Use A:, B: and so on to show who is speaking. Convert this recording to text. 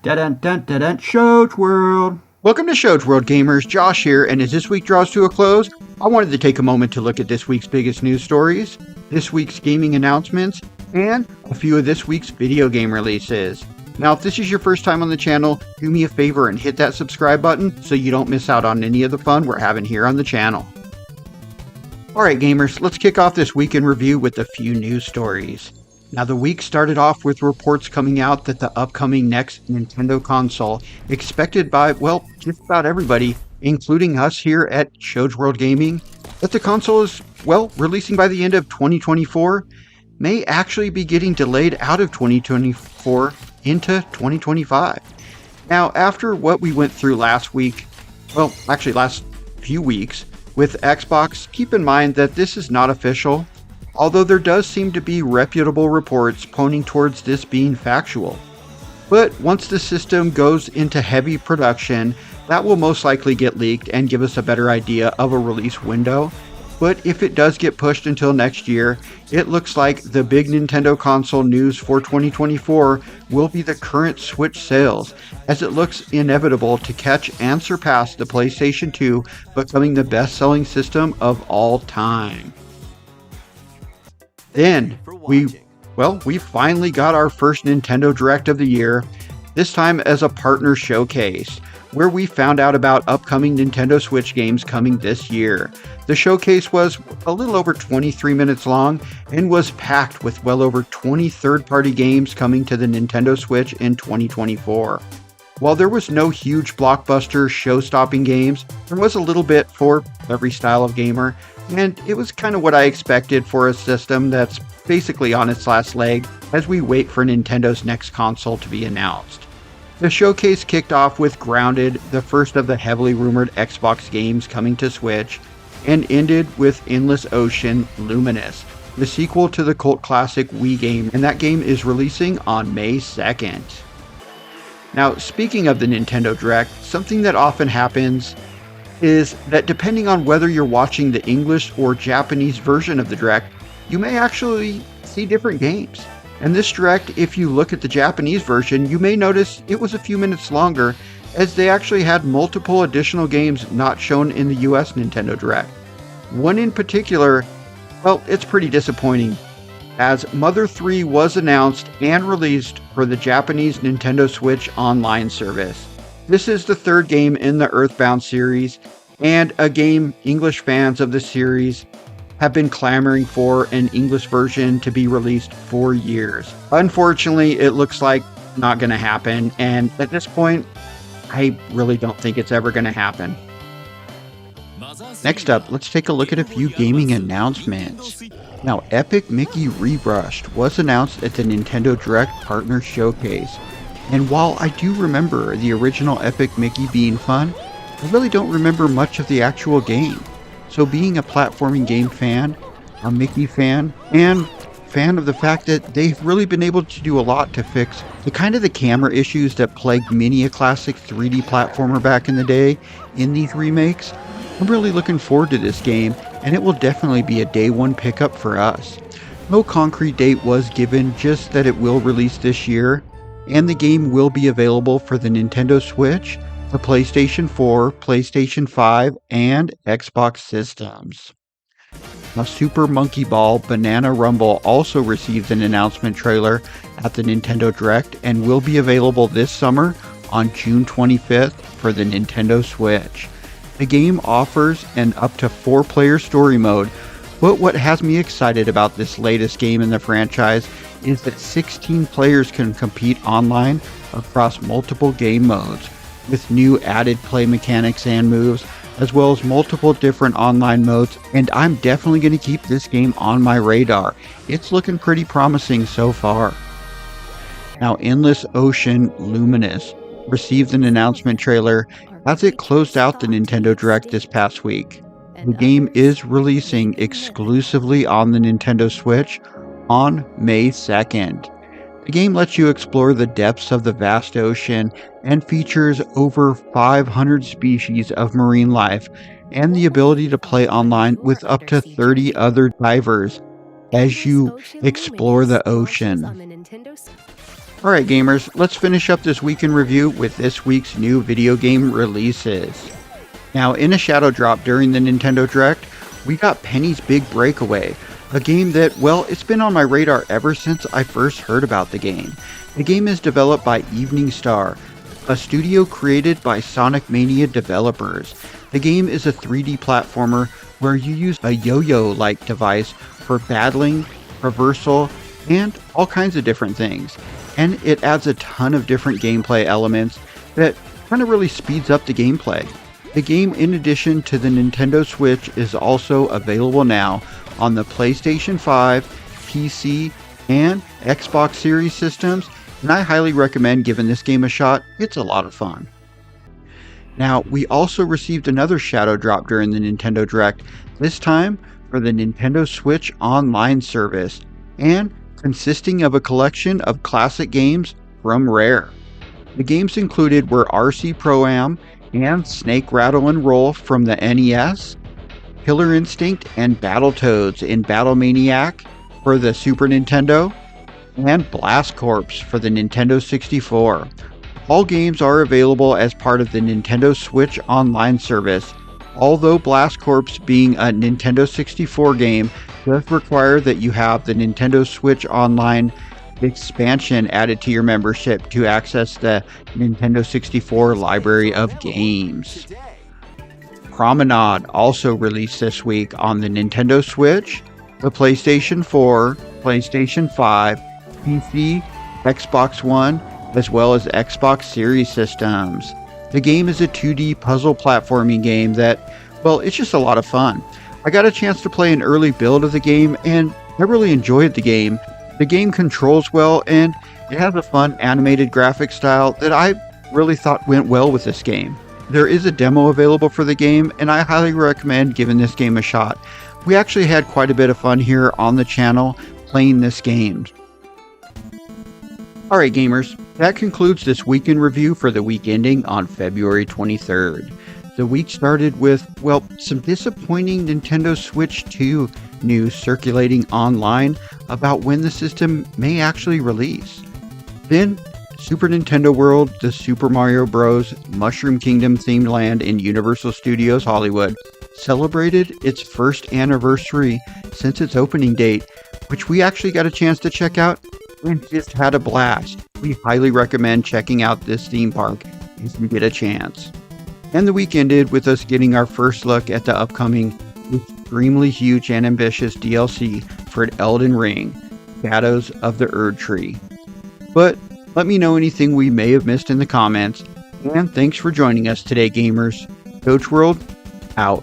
A: Dun-dun-dun-dun-dun, Shows World! Welcome to Shows World, gamers. Josh here, and as this week draws to a close, I wanted to take a moment to look at this week's biggest news stories, this week's gaming announcements, and a few of this week's video game releases. Now, if this is your first time on the channel, do me a favor and hit that subscribe button so you don't miss out on any of the fun we're having here on the channel. Alright gamers, let's kick off this week in review with a few news stories. Now the week started off with reports coming out that the upcoming next Nintendo console, expected by, well, just about everybody, including us here at Shows World Gaming, that the console is, well, releasing by the end of 2024, may actually be getting delayed out of 2024 into 2025. Now, after what we went through last week, well, actually last few weeks, with Xbox, keep in mind that this is not official, although there does seem to be reputable reports pointing towards this being factual. But once the system goes into heavy production, that will most likely get leaked and give us a better idea of a release window. But if it does get pushed until next year, it looks like the big Nintendo console news for 2024 will be the current Switch sales, as it looks inevitable to catch and surpass the PlayStation 2, becoming the best-selling system of all time. Then, we finally got our first Nintendo Direct of the year, this time as a partner showcase, where we found out about upcoming Nintendo Switch games coming this year. The showcase was a little over 23 minutes long and was packed with well over 20 third-party games coming to the Nintendo Switch in 2024. While there was no huge blockbuster show-stopping games, there was a little bit for every style of gamer, and it was kind of what I expected for a system that's basically on its last leg as we wait for Nintendo's next console to be announced. The showcase kicked off with Grounded, the first of the heavily rumored Xbox games coming to Switch, and ended with Endless Ocean Luminous, the sequel to the cult classic Wii game, and that game is releasing on May 2nd. Now, speaking of the Nintendo Direct, something that often happens is that depending on whether you're watching the English or Japanese version of the Direct, you may actually see different games. And this Direct, if you look at the Japanese version, you may notice it was a few minutes longer, as they actually had multiple additional games not shown in the US Nintendo Direct. One in particular, well, it's pretty disappointing, as Mother 3 was announced and released for the Japanese Nintendo Switch Online service. This is the third game in the Earthbound series, and a game English fans of the series have been clamoring for an English version to be released for years. Unfortunately, it looks like not going to happen, and at this point, I really don't think it's ever going to happen. Next up, let's take a look at a few gaming announcements. Now, Epic Mickey Rebrushed was announced at the Nintendo Direct Partner Showcase, and while I do remember the original Epic Mickey being fun, I really don't remember much of the actual game. So being a platforming game fan, a Mickey fan, and fan of the fact that they've really been able to do a lot to fix the camera issues that plagued many a classic 3D platformer back in the day in these remakes, I'm really looking forward to this game, and it will definitely be a day one pickup for us. No concrete date was given, just that it will release this year, and the game will be available for the Nintendo Switch, the PlayStation 4, PlayStation 5, and Xbox systems. Now, Super Monkey Ball Banana Rumble also received an announcement trailer at the Nintendo Direct and will be available this summer on June 25th for the Nintendo Switch. The game offers an up to 4-player story mode, but what has me excited about this latest game in the franchise is that 16 players can compete online across multiple game modes, with new added play mechanics and moves, as well as multiple different online modes, and I'm definitely going to keep this game on my radar. It's looking pretty promising so far. Now, Endless Ocean Luminous received an announcement trailer as it closed out the Nintendo Direct this past week. The game is releasing exclusively on the Nintendo Switch on May 2nd. The game lets you explore the depths of the vast ocean and features over 500 species of marine life and the ability to play online with up to 30 other divers as you explore the ocean. Alright gamers, let's finish up this week in review with this week's new video game releases. Now, in a shadow drop during the Nintendo Direct, we got Penny's Big Breakaway, a game that, well, it's been on my radar ever since I first heard about the game. The game is developed by Evening Star, a studio created by Sonic Mania developers. The game is a 3D platformer where you use a yo-yo-like device for battling, traversal, and all kinds of different things. And it adds a ton of different gameplay elements that kind of really speeds up the gameplay. The game, in addition to the Nintendo Switch, is also available now on the PlayStation 5, PC, and Xbox Series systems, and I highly recommend giving this game a shot. It's a lot of fun. Now, we also received another shadow drop during the Nintendo Direct, this time for the Nintendo Switch Online service, and consisting of a collection of classic games from Rare. The games included were RC Pro-Am and Snake Rattle and Roll from the NES, Killer Instinct and Battletoads in Battle Maniac for the Super Nintendo, and Blast Corps for the Nintendo 64. All games are available as part of the Nintendo Switch Online service, although Blast Corps being a Nintendo 64 game does require that you have the Nintendo Switch Online expansion added to your membership to access the Nintendo 64 library of games. Promenade also released this week on the Nintendo Switch, the PlayStation 4, PlayStation 5, PC, Xbox One, as well as Xbox Series systems. The game is a 2D puzzle platforming game that, well, it's just a lot of fun. I got a chance to play an early build of the game and I really enjoyed the game. The game controls well and it has a fun animated graphic style that I really thought went well with this game. There is a demo available for the game and I highly recommend giving this game a shot. We actually had quite a bit of fun here on the channel playing this game. Alright gamers, that concludes this week in review for the week ending on February 23rd. The week started with, well, some disappointing Nintendo Switch 2 news circulating online about when the system may actually release. Then, Super Nintendo World, the Super Mario Bros. Mushroom Kingdom themed land in Universal Studios Hollywood, celebrated its first anniversary since its opening date, which we actually got a chance to check out and just had a blast. We highly recommend checking out this theme park if you get a chance. And the week ended with us getting our first look at the upcoming extremely huge and ambitious DLC for Elden Ring, Shadows of the Erdtree. But let me know anything we may have missed in the comments, and thanks for joining us today gamers. Coach World, out.